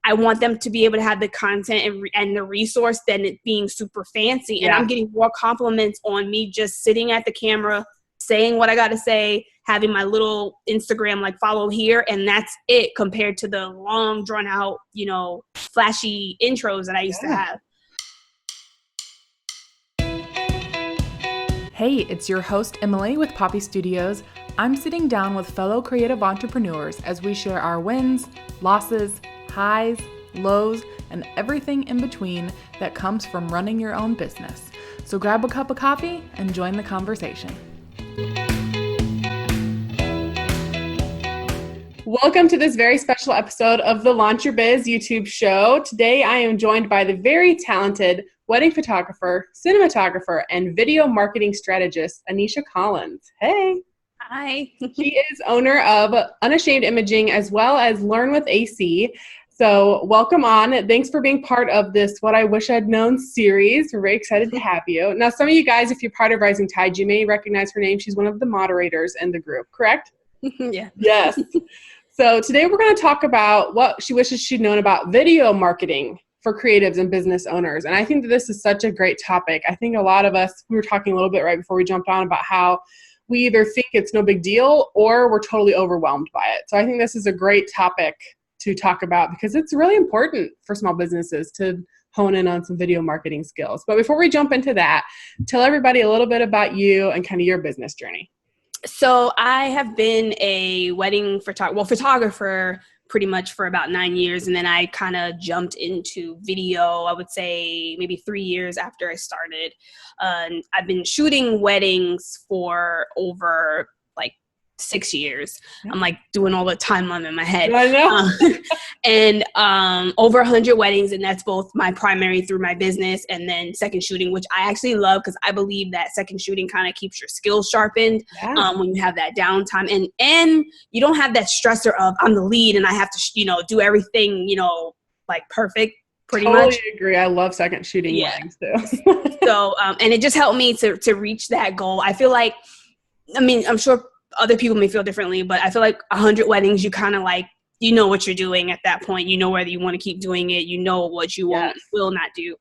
I want them to be able to have the content and the resource than it being super fancy. And I'm getting more compliments on me just sitting at the camera, saying what I got to say, having my little Instagram like follow here. And that's it compared to the long drawn out, flashy intros that I used to have. Hey, it's your host, Emily with Poppie Studios. I'm sitting down with fellow creative entrepreneurs as we share our wins, losses, highs, lows, and everything in between that comes from running your own business. So grab a cup of coffee and join the conversation. Welcome to this very special episode of the Launch Your Biz YouTube show. Today I am joined by the very talented wedding photographer, cinematographer, and video marketing strategist, Anesha Collins. Hey. Hi. She is owner of Unashamed Imaging as well as Learn with AC. So welcome on. Thanks for being part of this What I Wish I'd Known series. We're very excited to have you. Now, some of you guys, if you're part of Rising Tide, you may recognize her name. She's one of the moderators in the group, correct? Yeah. Yes. So today we're going to talk about what she wishes she'd known about video marketing for creatives and business owners. And I think that this is such a great topic. I think a lot of us, we were talking a little bit right before we jumped on about how we either think it's no big deal or we're totally overwhelmed by it. So I think this is a great topic to talk about because it's really important for small businesses to hone in on some video marketing skills. But before we jump into that, tell everybody a little bit about you and kind of your business journey. So I have been a wedding photographer pretty much for about 9 years. And then I kind of jumped into video, I would say maybe 3 years after I started. I've been shooting weddings for over 6 years. I'm doing all the timeline in my head. I know. And over 100 weddings, and that's both my primary through my business and then second shooting, which I actually love because I believe that second shooting kind of keeps your skills sharpened when you have that downtime. And you don't have that stressor of I'm the lead and I have to, do everything, perfect. Pretty much. Totally agree. I love second shooting weddings too. So, and it just helped me to reach that goal. I feel like, I'm sure other people may feel differently, but I feel like 100 weddings, you kind of you know what you're doing at that point. You know whether you want to keep doing it. You know what you will not do.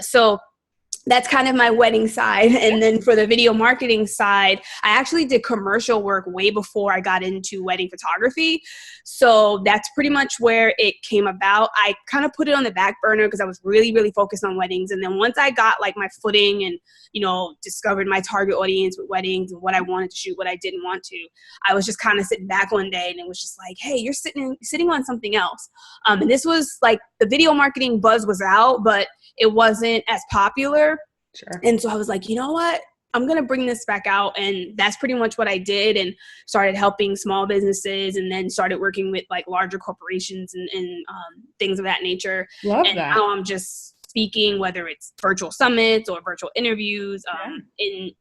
So that's kind of my wedding side. And then for the video marketing side, I actually did commercial work way before I got into wedding photography. So that's pretty much where it came about. I kind of put it on the back burner because I was really, really focused on weddings. And then once I got my footing and, discovered my target audience with weddings and what I wanted to shoot, what I didn't want to, I was just kind of sitting back one day and it was just hey, you're sitting on something else. And this was the video marketing buzz was out, but it wasn't as popular. Sure. And so I was you know what? I'm going to bring this back out. And that's pretty much what I did and started helping small businesses and then started working with larger corporations and things of that nature. Love and that. Now I'm just speaking, whether it's virtual summits or virtual interviews,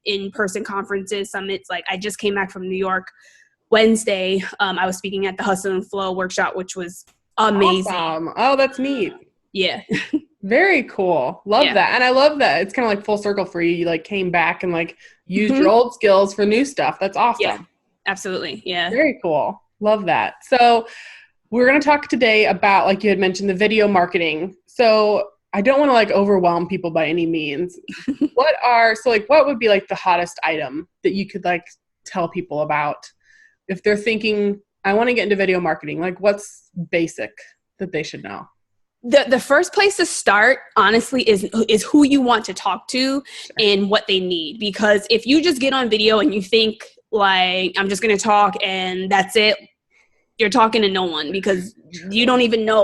in-person conferences, summits. I just came back from New York Wednesday. I was speaking at the Hustle and Flow workshop, which was amazing. Awesome. Oh, that's neat. Yeah. Very cool. Love that. And I love that. It's kind of full circle for you. You came back and used your old skills for new stuff. That's awesome. Yeah, absolutely. Yeah. Very cool. Love that. So we're going to talk today about, you had mentioned, the video marketing. So I don't want to overwhelm people by any means. What would be the hottest item that you could tell people about if they're thinking, I want to get into video marketing? What's basic that they should know? The first place to start, honestly, is who you want to talk to and what they need. Because if you just get on video and you think I'm just going to talk and that's it, you're talking to no one because you don't even know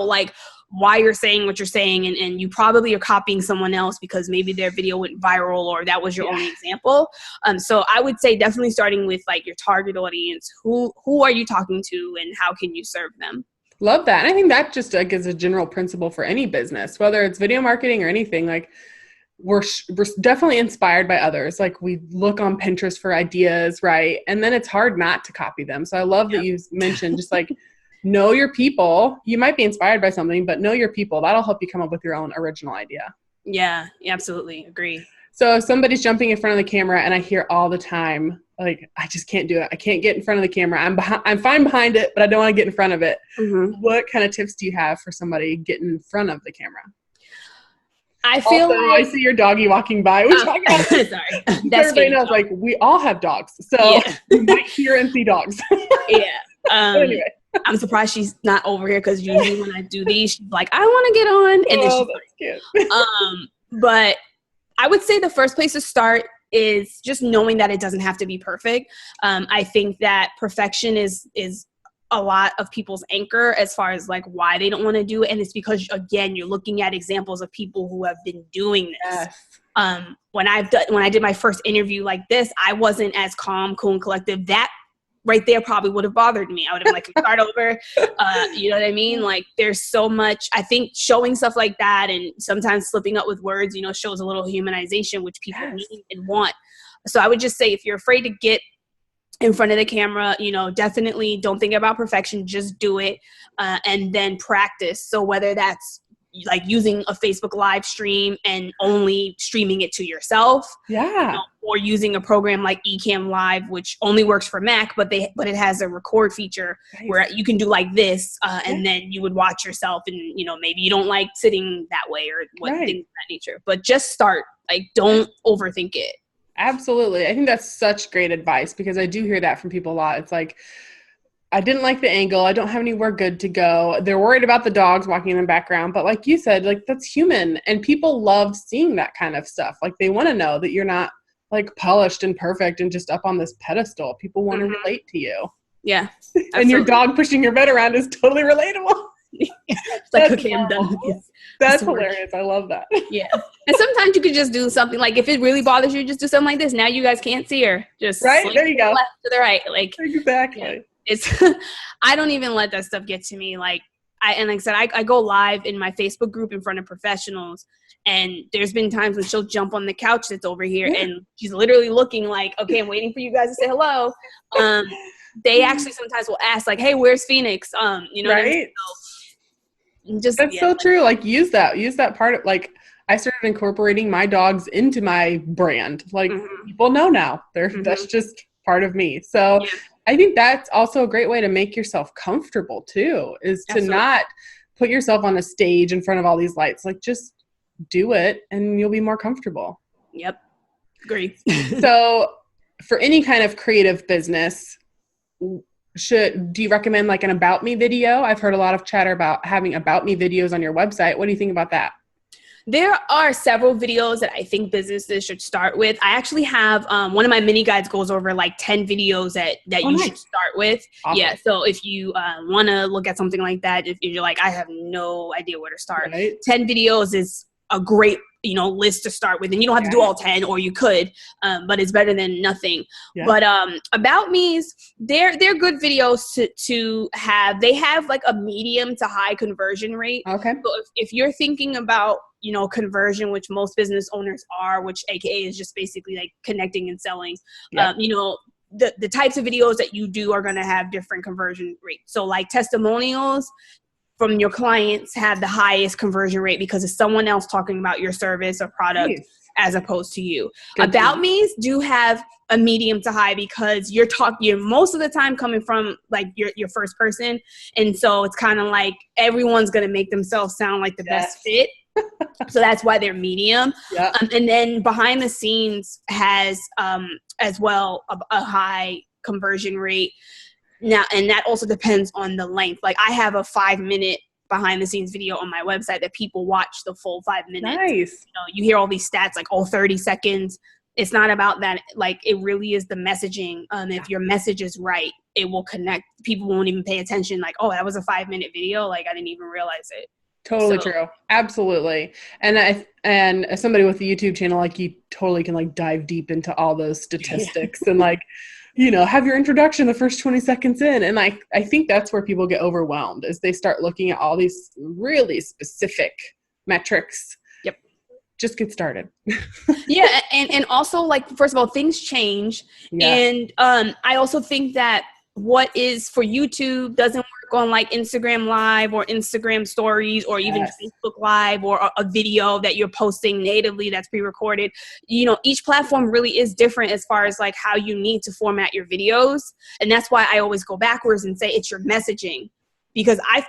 why you're saying what you're saying. And you probably are copying someone else because maybe their video went viral or that was your only example. So I would say definitely starting with your target audience. Who are you talking to and how can you serve them? Love that. And I think that just is a general principle for any business, whether it's video marketing or anything. We're definitely inspired by others. We look on Pinterest for ideas, right? And then it's hard not to copy them. So I love that you mentioned just know your people. You might be inspired by something, but know your people. That'll help you come up with your own original idea. Yeah, absolutely. Agree. So if somebody's jumping in front of the camera and I hear all the time, like, I just can't do it. I can't get in front of the camera. I'm fine behind it, but I don't want to get in front of it. Mm-hmm. What kind of tips do you have for somebody getting in front of the camera? I feel also, I see your doggy walking by. We talk about sorry. That's everybody knows, like, we all have dogs. So you might hear and see dogs. Yeah. Anyway. I'm surprised she's not over here because usually when I do these, she's like, I want to get on. And then that's cute. But I would say the first place to start is just knowing that it doesn't have to be perfect. I think that perfection is a lot of people's anchor as far as like why they don't want to do it. And it's because, again, you're looking at examples of people who have been doing this. Yes. When I did my first interview like this, I wasn't as calm, cool, and collective. That right there probably would have bothered me. I would have been like, start over. You know what I mean? Like, there's so much. I think showing stuff like that and sometimes slipping up with words, shows a little humanization, which people need and want. So I would just say, if you're afraid to get in front of the camera, definitely don't think about perfection. Just do it, and then practice. So whether that's like using a Facebook live stream and only streaming it to yourself, or using a program like Ecamm Live, which only works for Mac, but it has a record feature where you can do like this, and then you would watch yourself, and maybe you don't like sitting that way or things of that nature. But just start. Like, don't overthink it. Absolutely. I think that's such great advice, because I do hear that from people a lot. It's like, I didn't like the angle. I don't have anywhere good to go. They're worried about the dogs walking in the background. But like you said, like, that's human. And people love seeing that kind of stuff. Like, they want to know that you're not like polished and perfect and just up on this pedestal. People want to relate to you. Yeah. And your dog pushing your bed around is totally relatable. It's like, okay, I'm done with this. That's hilarious. I love that. Yeah. And sometimes you could just do something like, if it really bothers you, just do something like this. Now you guys can't see her. Just there you go. Left to the right. Like, exactly. Yeah. I don't even let that stuff get to me. Like I said, I go live in my Facebook group in front of professionals, and there's been times when she'll jump on the couch that's over here, and she's literally looking like, okay, I'm waiting for you guys to say hello. They actually sometimes will ask like, hey, where's Phoenix? What I mean? So, that's so true. Like, use that part of, like, I started incorporating my dogs into my brand. Like, people know now. That's just part of me. So I think that's also a great way to make yourself comfortable too, is to not put yourself on a stage in front of all these lights. Like, just do it and you'll be more comfortable. Yep. Agree. So for any kind of creative business, do you recommend like an about me video? I've heard a lot of chatter about having about me videos on your website. What do you think about that? There are several videos that I think businesses should start with. I actually have one of my mini guides goes over like 10 videos that you should start with. Awesome. Yeah. So if you want to look at something like that, if you're like, I have no idea where to start, 10 videos is a great list to start with. And you don't have to do all 10, or you could, but it's better than nothing. Yeah. But about me's, they're good videos to have. They have like a medium to high conversion rate. Okay. So if you're thinking about conversion, which most business owners are, which AKA is just basically like connecting and selling, the types of videos that you do are going to have different conversion rates. So like testimonials from your clients have the highest conversion rate because it's someone else talking about your service or product as opposed to you. Good about me's do have a medium to high because you're most of the time coming from like your first person. And so it's kind of like everyone's going to make themselves sound like the best fit. So that's why they're medium. Yeah. And then behind the scenes has as well a high conversion rate. Now, and that also depends on the length. Like I have a 5-minute behind the scenes video on my website that people watch the full 5 minutes. Nice. You hear all these stats like 30 seconds. It's not about that. Like it really is the messaging. If your message is right, it will connect. People won't even pay attention. Like, oh, that was a 5-minute video. Like I didn't even realize it. Totally true. Absolutely. And as somebody with a YouTube channel, like you totally can like dive deep into all those statistics and like, have your introduction the first 20 seconds in. And I think that's where people get overwhelmed as they start looking at all these really specific metrics. Yep. Just get started. Yeah. And also like, first of all, things change. Yeah. And I also think that what is for YouTube doesn't work on like Instagram Live or Instagram Stories or even Facebook Live or a video that you're posting natively that's pre-recorded. You know, each platform really is different as far as like how you need to format your videos. And that's why I always go backwards and say it's your messaging. Because I've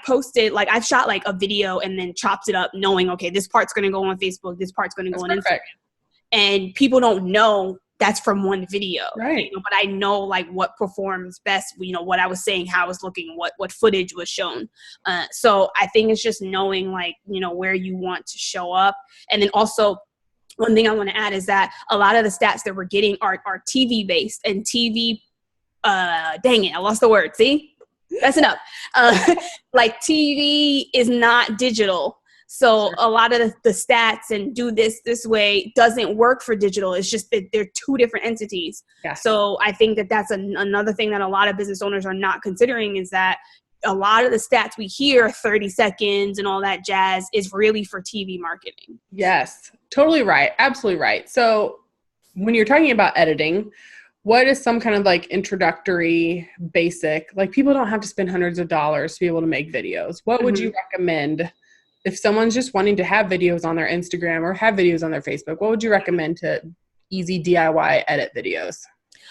shot like a video and then chopped it up knowing, okay, this part's going to go on Facebook, this part's going to go on Instagram. And people don't know that's from one video, right? You know, but I know like what performs best, you know, what I was saying, how I was looking, what footage was shown. So I think it's just knowing like, you know, where you want to show up. And then also one thing I want to add is that a lot of the stats that we're getting are TV based, and TV, dang it, I lost the word. See, that's enough. Like TV is not digital. So a lot of the stats and do this way doesn't work for digital. It's just that they're two different entities. Yes. So I think that that's another thing that a lot of business owners are not considering, is that a lot of the stats we hear, 30 seconds and all that jazz, is really for TV marketing. Yes, totally right. Absolutely right. So when you're talking about editing, what is some kind of like introductory basic, like people don't have to spend hundreds of dollars to be able to make videos. What would you recommend if someone's just wanting to have videos on their Instagram or have videos on their Facebook? What would you recommend to easy DIY edit videos?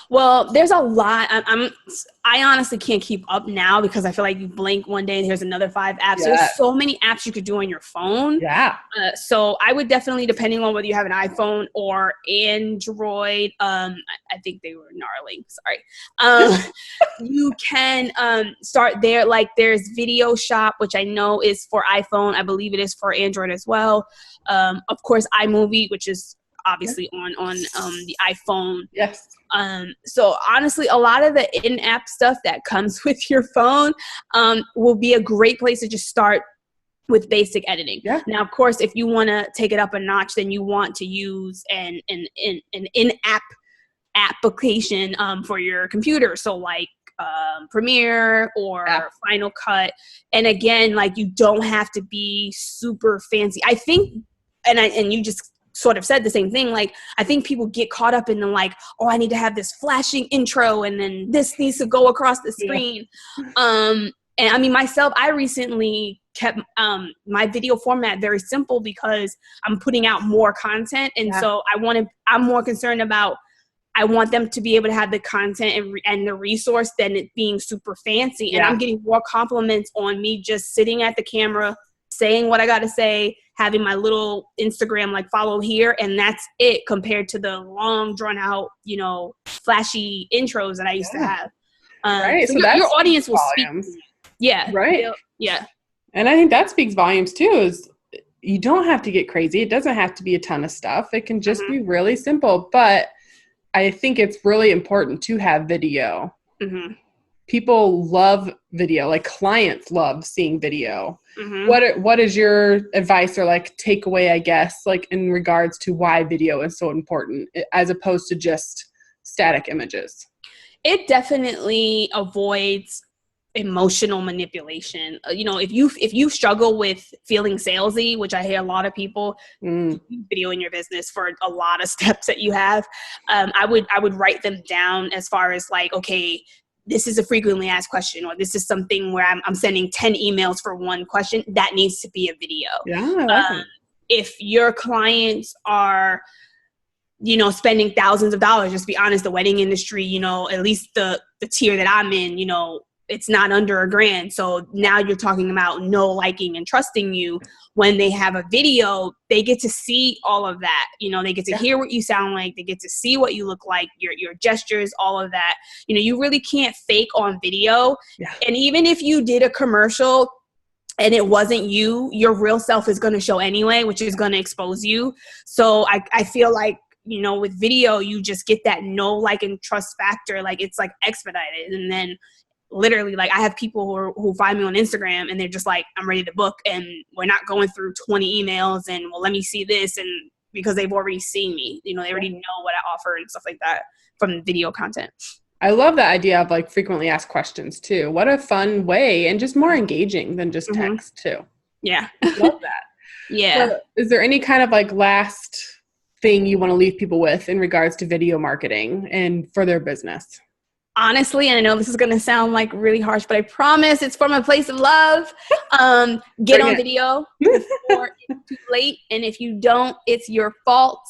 Well, there's a lot. I honestly can't keep up now because I feel like you blink one day and here's another 5 apps. Yeah. There's so many apps you could do on your phone. Yeah. So I would definitely, depending on whether you have an iPhone or Android, I think they were gnarly. Sorry. You can start there. Like there's Video Shop, which I know is for iPhone. I believe it is for Android as well. Of course, iMovie, which is obviously on the iPhone. Yes. So honestly, a lot of the in-app stuff that comes with your phone will be a great place to just start with basic editing. Yeah. Now, of course, if you want to take it up a notch, then you want to use an in-app application for your computer. So like Premiere or Final Cut. And again, like you don't have to be super fancy. I think, and you just sort of said the same thing. Like, I think people get caught up in the like, oh, I need to have this flashing intro and then this needs to go across the screen. Yeah. And I mean, myself, I recently kept my video format very simple because I'm putting out more content. And so I'm more concerned about, I want them to be able to have the content and the resource than it being super fancy. And I'm getting more compliments on me just sitting at the camera, saying what I got to say, having my little Instagram like follow here, and that's it compared to the long drawn out, you know, flashy intros that I used to have. Right. So your audience will volumes. Speak. Yeah. Right. Yeah. And I think that speaks volumes too, is you don't have to get crazy. It doesn't have to be a ton of stuff. It can just be really simple. But I think it's really important to have video. People love video, like clients love seeing video. What is your advice or like takeaway, I guess, like in regards to why video is so important as opposed to just static images? It definitely avoids emotional manipulation. You know, if you struggle with feeling salesy, which I hear a lot of people video in your business for a lot of steps that you have, I would write them down as far as like, okay, this is a frequently asked question, or this is something where I'm sending 10 emails for one question. That needs to be a video. Yeah, I like it. If your clients are, you know, spending thousands of dollars, just be honest, the wedding industry, you know, at least the tier that I'm in, you know, it's not under $1,000. So now you're talking about liking and trusting you. When they have a video, they get to see all of that. You know, they get to hear what you sound like. They get to see what you look like, your gestures, all of that. You know, you really can't fake on video. Yeah. And even if you did a commercial and it wasn't you, your real self is going to show anyway, which is going to expose you. So I feel like, you know, with video, you just get that like, and trust factor. Like, it's like expedited. And then literally, like, I have people who find me on Instagram and they're just like, I'm ready to book, and we're not going through 20 emails and, well, let me see this, and because they've already seen me, you know, they already know what I offer and stuff like that from video content. I love the idea of like frequently asked questions too. What a fun way, and just more engaging than just text too. Yeah. Love that. Yeah. So is there any kind of like last thing you want to leave people with in regards to video marketing and for their business? honestly, and I know this is going to sound like really harsh, but I promise it's from a place of love. Get on video before it's too late. And if you don't, it's your fault,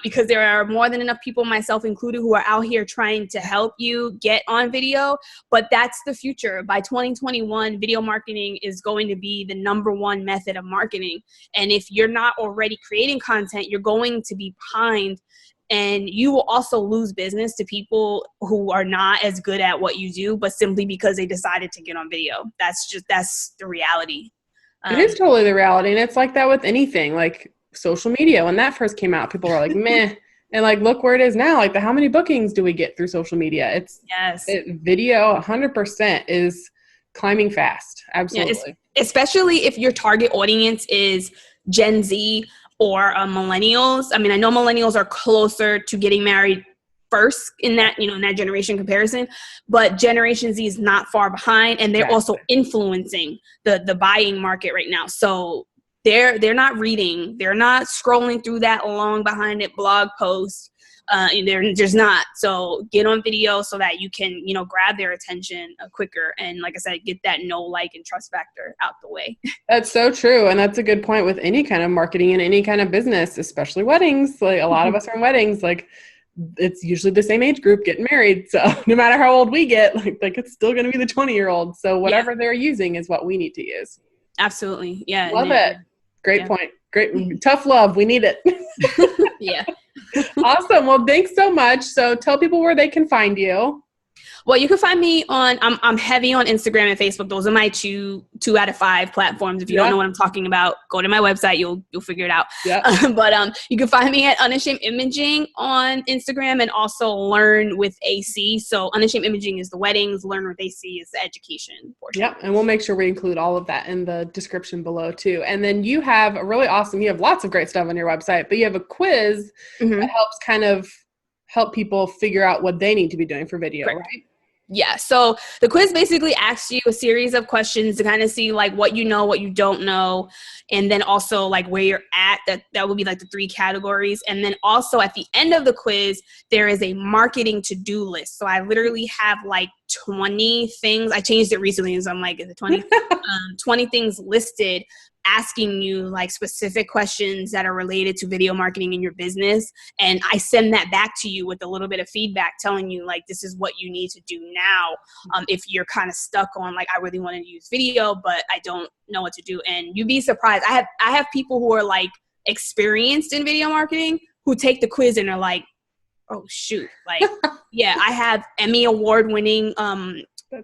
because there are more than enough people, myself included, who are out here trying to help you get on video. But that's the future. By 2021, video marketing is going to be the #1 method of marketing. And if you're not already creating content, you're going to be behind. And you will also lose business to people who are not as good at what you do, but simply because they decided to get on video. That's the reality. It is totally the reality. And it's like that with anything, like social media. When that first came out, people were like, meh. And like, look where it is now. Like, how many bookings do we get through social media? Video 100% is climbing fast. Absolutely. Yeah, especially if your target audience is Gen Z or millennials. I mean, I know millennials are closer to getting married first in that, in that generation comparison, but Generation Z is not far behind, and they're also influencing the buying market right now. So they're not reading, they're not scrolling through that long behind it blog post. They're just not. So get on video so that you can, grab their attention quicker. And like I said, get that know, like, and trust factor out the way. That's so true. And that's a good point with any kind of marketing and any kind of business, especially weddings. Like a lot of us are in weddings, like it's usually the same age group getting married. So no matter how old we get, like it's still going to be the 20-year-old. So whatever they're using is what we need to use. Absolutely. Yeah. Love it. Great point. Great. Tough love. We need it. Yeah. Awesome. Well, thanks so much. So tell people where they can find you. Well, you can find me on, I'm heavy on Instagram and Facebook. Those are my two out of 5 platforms. If you don't know what I'm talking about, go to my website. You'll figure it out. But you can find me at Unashamed Imaging on Instagram, and also Learn with AC. So Unashamed Imaging is the weddings. Learn with AC is the education portion. Yep. And we'll make sure we include all of that in the description below too. And then you have you have lots of great stuff on your website, but you have a quiz that helps kind of help people figure out what they need to be doing for video, right? Yeah. So the quiz basically asks you a series of questions to kind of see like what you know, what you don't know, and then also like where you're at. That would be like the 3 categories. And then also at the end of the quiz, there is a marketing to-do list. So I literally have like 20 things. I changed it recently, so I'm like, is it 20? 20 things listed, asking you like specific questions that are related to video marketing in your business. And I send that back to you with a little bit of feedback telling you like, this is what you need to do now. If you're kind of stuck on like, I really want to use video, but I don't know what to do. And you'd be surprised. I have people who are like experienced in video marketing who take the quiz and are like, oh shoot. Like, yeah, I have Emmy award winning,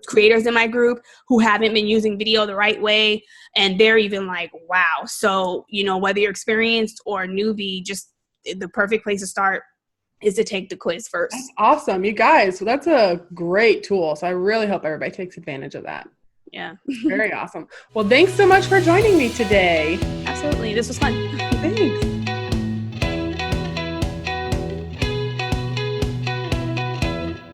creators in my group who haven't been using video the right way, and they're even like, wow. So whether you're experienced or newbie, just the perfect place to start is to take the quiz first. That's awesome, you guys. So that's a great tool, so I really hope everybody takes advantage of that. Yeah. Very awesome. Well, thanks so much for joining me today. Absolutely, this was fun. Thanks.